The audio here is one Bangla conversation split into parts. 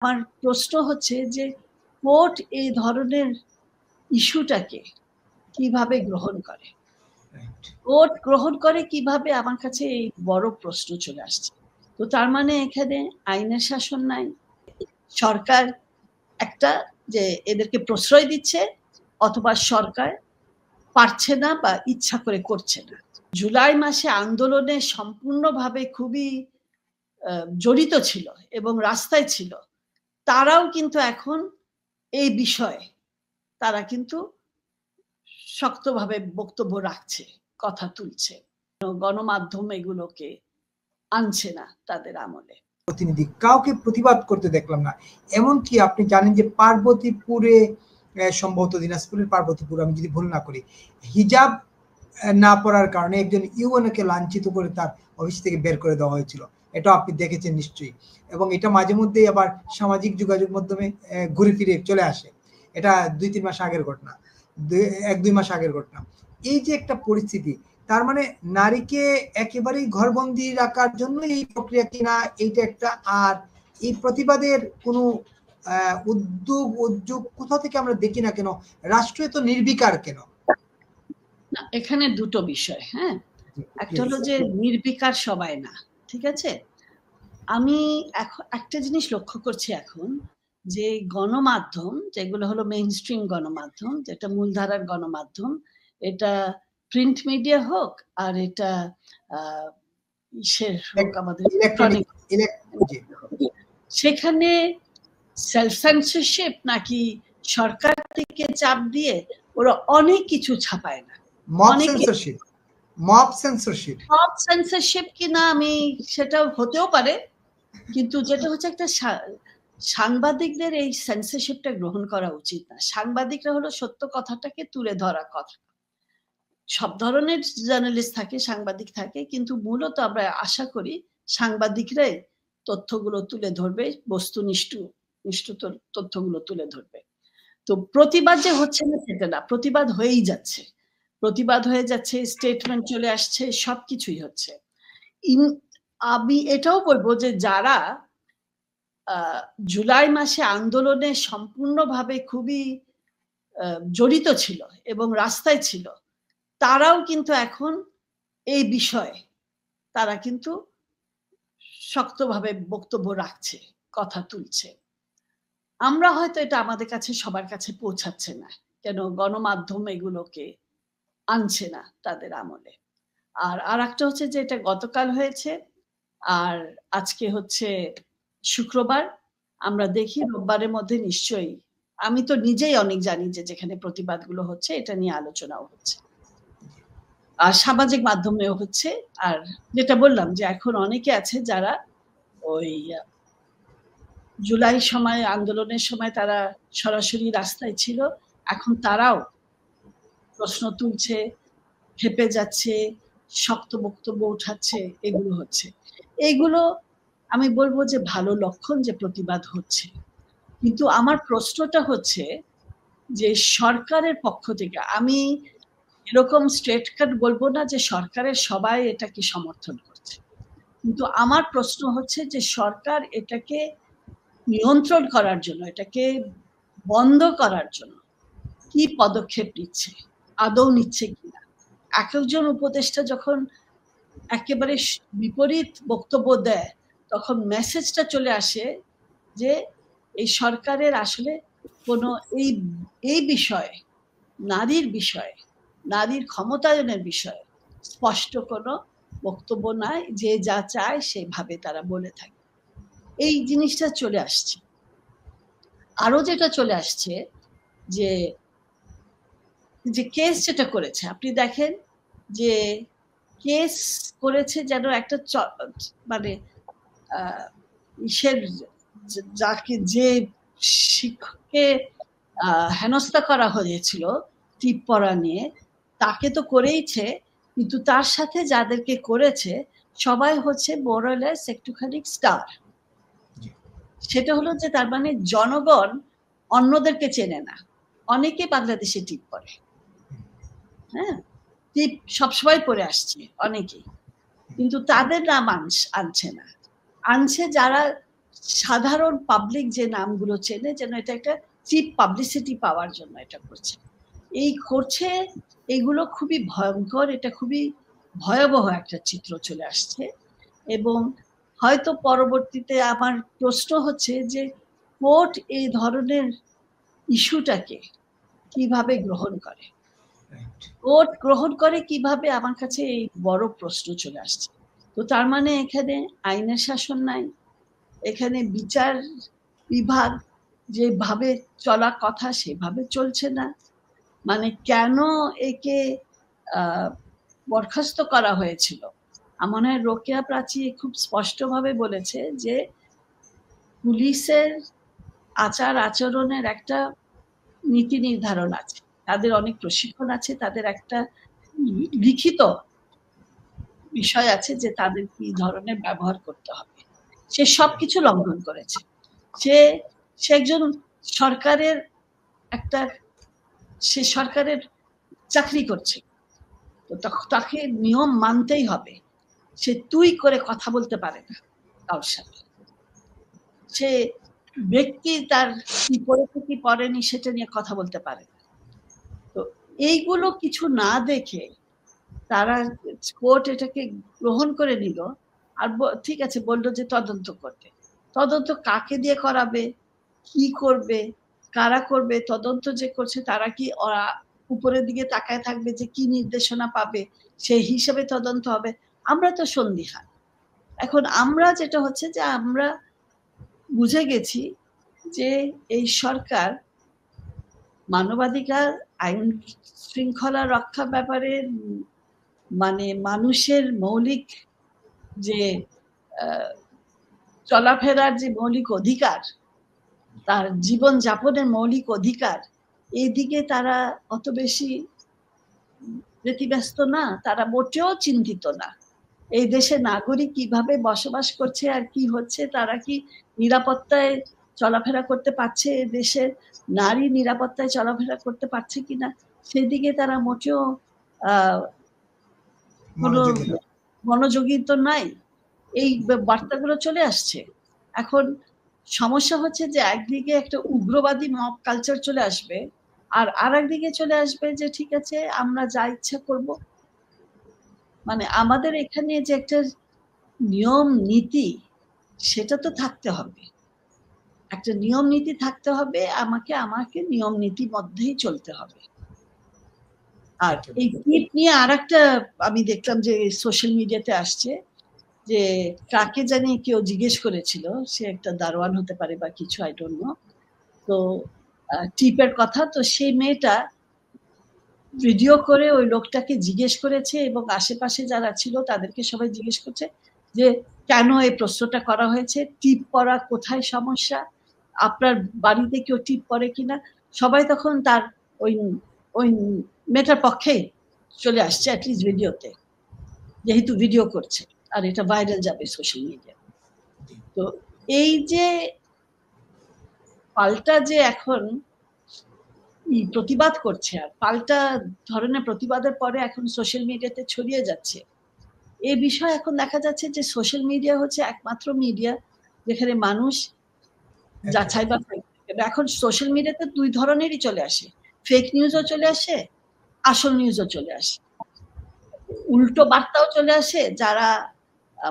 আমার প্রশ্ন হচ্ছে যে কোর্ট এই ধরনের ইস্যুটাকে কিভাবে গ্রহণ করে, কোর্ট গ্রহণ করে কিভাবে, আমার কাছে এই বড় প্রশ্ন চলে আসছে। তো তার মানে এখানে আইনের শাসন নাই, সরকার একটা যে এদেরকে প্রশ্রয় দিচ্ছে, অথবা সরকার পারছে না বা ইচ্ছা করে করছে না। জুলাই মাসে আন্দোলনে সম্পূর্ণভাবে খুবই জড়িত ছিল এবং রাস্তায় ছিল, তারাও কিন্তু এখন এই বিষয়ে তারা কিন্তু শক্তভাবে বক্তব্য রাখছে, কথা তুলছে। গণমাধ্যম এগুলোকে আনছে না তাদের আমলে। প্রতিনিধি কাউকে প্রতিবাদ করতে দেখলাম না। এমনকি আপনি জানেন যে পার্বতীপুরে, সম্ভবত দিনাজপুরের পার্বতীপুর, আমি যদি ভুল না করি, হিজাব না পড়ার কারণে একজন ইউএনওকে লাঞ্ছিত করে তার অফিস থেকে বের করে দেওয়া হয়েছিল। এটা আপনি দেখেছেন নিশ্চয়ই, এবং এটা মাঝে মধ্যেই আবার সামাজিক যোগাযোগ মাধ্যমে ঘুরে ফিরে চলে আসে। এটা 2-3 মাস আগের ঘটনা, 1-2 মাস আগের ঘটনা। এই যে একটা পরিস্থিতি, তার মানে নারীকে একেবারেই ঘরবন্দি রাখার জন্য এই প্রক্রিয়া কিনা, এইটা একটা। আর এই প্রতিবাদের কোনো উদ্যোগ কোথাও থেকে আমরা দেখি না কেন? রাষ্ট্র এত নির্বিকার কেন? না, এখানে দুটো বিষয়। হ্যাঁ, একটা হলো যে নির্বিকার সবাই না, ঠিক আছে। আমি এখন একটা জিনিস লক্ষ্য করছি এখন, যে গণমাধ্যম যেগুলো হলো মেইন স্ট্রিম গণমাধ্যম, যেটা মূলধারার গণমাধ্যম, এটা প্রিন্ট মিডিয়া হোক আর এটা ইসের হোক, আমাদের ইলেকট্রনিক, সেখানে সেলফ সেন্সরশিপ নাকি সরকার থেকে চাপ দিয়ে ওরা অনেক কিছু ছাপায় না। মব সেন্সরশিপ কিনা আমি সেটা হতেও পারে, কিন্তু যেটা হচ্ছে একটা সাংবাদিকদের এই সেন্সরশিপটা গ্রহণ করা উচিত না। সাংবাদিকরা হলো সত্য কথাটাকে তুলে ধরা কথা। সব ধরনের জার্নালিস্ট থাকে, সাংবাদিক থাকে, কিন্তু মূলত আমরা আশা করি সাংবাদিকরাই তথ্যগুলো তুলে ধরবে, বস্তুনিষ্ঠ তথ্যগুলো তুলে ধরবে। তো প্রতিবাদ যে হচ্ছে না সেটা না, প্রতিবাদ হয়েই যাচ্ছে, প্রতিবাদ হয়ে যাচ্ছে, স্টেটমেন্ট চলে আসছে, সবকিছুই হচ্ছে। আমি এটাও বলবো যে যারা জুলাই মাসে আন্দোলনে সম্পূর্ণভাবে খুবই জড়িত ছিল এবং রাস্তায় ছিল, তারাও কিন্তু এখন এই বিষয়ে তারা কিন্তু শক্তভাবে বক্তব্য রাখছে, কথা তুলছে। আমরা হয়তো এটা আমাদের কাছে সবার কাছে পৌঁছাচ্ছে না, কেন গণমাধ্যম এগুলোকে আনছে না তাদের আমলে। আর একটা হচ্ছে যে এটা গতকাল হয়েছে, আর আজকে হচ্ছে শুক্রবার, আমরা দেখি রোববারের মধ্যে নিশ্চয়ই, আমি তো নিজেই অনেক জানি যে যেখানে প্রতিবাদগুলো হচ্ছে এটা নিয়ে আলোচনাও হচ্ছে, আর সামাজিক মাধ্যমেও হচ্ছে। আর যেটা বললাম যে এখন অনেকে আছে যারা ওই জুলাই সময় আন্দোলনের সময় তারা সরাসরি রাস্তায় ছিল, এখন তারাও প্রশ্ন তুলছে, খেপে যাচ্ছে, শক্ত বক্তব্য উঠাচ্ছে, এগুলো হচ্ছে। এইগুলো আমি বলবো যে ভালো লক্ষণ যে প্রতিবাদ হচ্ছে। কিন্তু আমার প্রশ্নটা হচ্ছে যে সরকারের পক্ষ থেকে, আমি এরকম স্ট্রেট কাট বলবো না যে সরকারের সবাই এটাকে সমর্থন করছে, কিন্তু আমার প্রশ্ন হচ্ছে যে সরকার এটাকে নিয়ন্ত্রণ করার জন্য, এটাকে বন্ধ করার জন্য কি পদক্ষেপ নিচ্ছে, আদৌ নিচ্ছে কিনা। এক একজন উপদেষ্টা যখন একেবারে বিপরীত বক্তব্য দেয়, তখন মেসেজটা চলে আসে যে এই সরকারের আসলে কোনো এই বিষয়ে, নারীর বিষয়ে, নারীর ক্ষমতায়নের বিষয়ে স্পষ্ট কোনো বক্তব্য নাই, যে যা চায় সেভাবে তারা বলে থাকে। এই জিনিসটা চলে আসছে। আরো যেটা চলে আসছে, যে যে কেস যেটা করেছে, আপনি দেখেন যে কেস করেছে যেন একটা মানে যাকে, যে শিক্ষককে হেনস্থা করা হয়েছিল টিপ পড়া নিয়ে, তাকে তো করেইছে, কিন্তু তার সাথে যাদেরকে করেছে সবাই হচ্ছে মোরালেস একটুখানি স্টার। সেটা হলো যে তার মানে জনগণ অন্যদেরকে চেনে না। অনেকে বাংলাদেশে টিপ পড়ে, হ্যাঁ, টিপ সবসময় পরে আসছে অনেকেই, কিন্তু তাদের নাম আনছে না। আনছে যারা সাধারণ পাবলিক যে নামগুলো চেনে, যেন এটা একটা চিপ পাবলিসিটি পাওয়ার জন্য এটা করছে। এই করছে, এগুলো খুবই ভয়ঙ্কর, এটা খুবই ভয়াবহ একটা চিত্র চলে আসছে। এবং হয়তো পরবর্তীতে আমার প্রশ্ন হচ্ছে যে কোর্ট এই ধরনের ইস্যুটাকে কিভাবে গ্রহণ করে, কোর্ট গ্রহণ করে কিভাবে, আমার কাছে এই বড় প্রশ্ন চলে আসছে। তো তার মানে এখানে আইনের শাসন নাই, এখানে বিচার বিভাগ যেভাবে চলা কথা সেভাবে চলছে না। মানে কেন একে বরখাস্ত করা হয়েছিল, আমার মনে হয় রোকেয়া প্রাচী খুব স্পষ্টভাবে বলেছে যে পুলিশের আচার আচরণের একটা নীতি নির্ধারণ আছে, তাদের অনেক প্রশিক্ষণ আছে, তাদের একটা লিখিত বিষয় আছে যে তাদের কি ধরনের ব্যবহার করতে হবে। সে সবকিছু লঙ্ঘন করেছে। সে একজন সরকারের একটা, সে সরকারের চাকরি করছে, তো তাকে নিয়ম মানতেই হবে। সে তুই করে কথা বলতে পারে না কারোর সাথে। সে ব্যক্তি তার কি পড়েছে কি পড়েনি সেটা নিয়ে কথা বলতে পারে না। তো এইগুলো কিছু না দেখে তারা, কোর্ট এটাকে গ্রহণ করে নিল আর ঠিক আছে বললো যে তদন্ত করতে। তদন্ত কাকে দিয়ে করাবে, কি করবে, কারা করবে? তদন্ত যে করছে তারা কি উপরের দিকে তাকায় থাকবে যে কি নির্দেশনা পাবে সেই হিসেবে তদন্ত হবে? আমরা তো সন্দিহান। এখন আমরা যেটা হচ্ছে যে আমরা বুঝে গেছি যে এই সরকার মানবাধিকার, আইন শৃঙ্খলা রক্ষা ব্যাপারে, মানে মানুষের মৌলিক যে চলাফেরার যে মৌলিক অধিকার, তার জীবন যাপনের মৌলিক অধিকার, এই দিকে তারা অত বেশি ব্যতিব্যস্ত না, তারা মোটেও চিন্তিত না। এই দেশে নাগরিক কিভাবে বসবাস করছে আর কি হচ্ছে, তারা কি নিরাপত্তায় চলাফেরা করতে পারছে, দেশের নারী নিরাপত্তায় চলাফেরা করতে পারছে কিনা সেদিকে তারা মোটেও কোনো মনোযোগী তো নাই। এই বার্তাগুলো চলে আসছে। এখন সমস্যা হচ্ছে যে একদিকে একটা উগ্রবাদী মব কালচার চলে আসবে, আর আরেকদিকে চলে আসবে যে ঠিক আছে আমরা যা ইচ্ছা করব। মানে আমাদের এখানে যে একটা নিয়ম নীতি সেটা তো থাকতে হবে, একটা নিয়ম নীতি থাকতে হবে, আমাকে নিয়ম নীতির মধ্যেই চলতে হবে। আর এই টিপ নিয়ে আরেকটা আমি দেখলাম যে সোশ্যাল মিডিয়াতে আসছে, যে কাকে জানি কেউ জিজ্ঞেস করেছিল, সে একটা দারোয়ান হতে পারে বা কিছু, আই ডোন্ট নো, তো টিপের কথা। তো সেই মেয়েটা ভিডিও করে ওই লোকটাকে জিজ্ঞেস করেছে এবং আশেপাশে যারা ছিল তাদেরকে সবাই জিজ্ঞেস করছে যে কেন এই প্রশ্নটা করা হয়েছে, টিপ পরা কোথায় সমস্যা, আপনার বাড়িতে কেউ টিপ পরে কিনা। সবাই তখন তার ওই ওই মেয়েটার পক্ষেই চলে আসছে, অ্যাটলিস্ট ভিডিওতে, যেহেতু ভিডিও করছে আর এটা ভাইরাল যাবে সোশ্যাল মিডিয়া। তো এই যে পাল্টা যে এখন প্রতিবাদ করছে, আর পাল্টা ধরনের প্রতিবাদের পরে এখন সোশ্যাল মিডিয়াতে ছড়িয়ে যাচ্ছে, এই বিষয় এখন দেখা যাচ্ছে যে সোশ্যাল মিডিয়া হচ্ছে একমাত্র মিডিয়া যেখানে মানুষ যাচাই বা এখন সোশ্যাল মিডিয়াতে দুই ধরনেরই চলে আসে, ফেক নিউজও চলে আসে, আসল নিউজও চলে আসে, উল্টো বার্তাও চলে আসে। যারা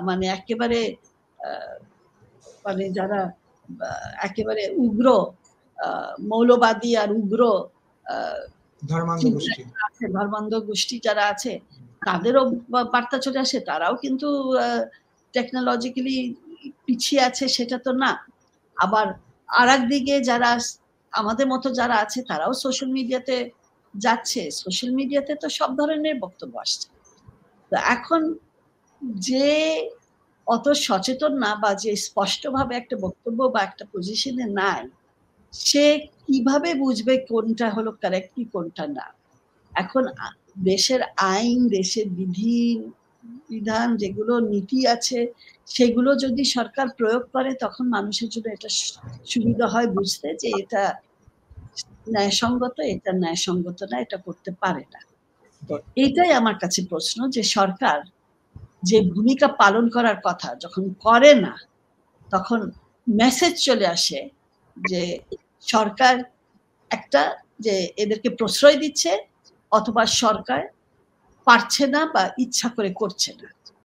মানে একেবারে মানে যারা একেবারে উগ্র মৌলবাদী আর উগ্র ধর্মান্ধ গোষ্ঠী যারা আছে তাদেরও বার্তা চলে আসে, তারাও কিন্তু টেকনোলজিক্যালি পিছিয়ে আছে সেটা তো না। আবার আর একদিকে যারা আমাদের মতো যারা আছে তারাও সোশ্যাল মিডিয়াতে যাচ্ছে, সোশ্যাল মিডিয়াতে তো সব ধরনের বক্তব্য আসছে। তো এখন যে অত সচেতন না বা যে স্পষ্টভাবে একটা বক্তব্য বা একটা পজিশনে নাই, সে কিভাবে বুঝবে কোনটা হলো কারেক্ট কি কোনটা না? এখন দেশের আইন, দেশের বিধান যেগুলো নীতি আছে সেগুলো যদি সরকার প্রয়োগ করে তখন মানুষের জন্য এটা সুবিধা হয় বুঝতে যে এটা ন্যায়সঙ্গত, এটা ন্যায়সঙ্গত না, এটা করতে পারে না। তো এইটাই আমার কাছে প্রশ্ন, যে সরকার যে ভূমিকা পালন করার কথা যখন করে না, তখন মেসেজ চলে আসে যে সরকার একটা যে এদেরকে প্রশ্রয় দিচ্ছে অথবা সরকার পারছে না বা ইচ্ছা করে করছে না।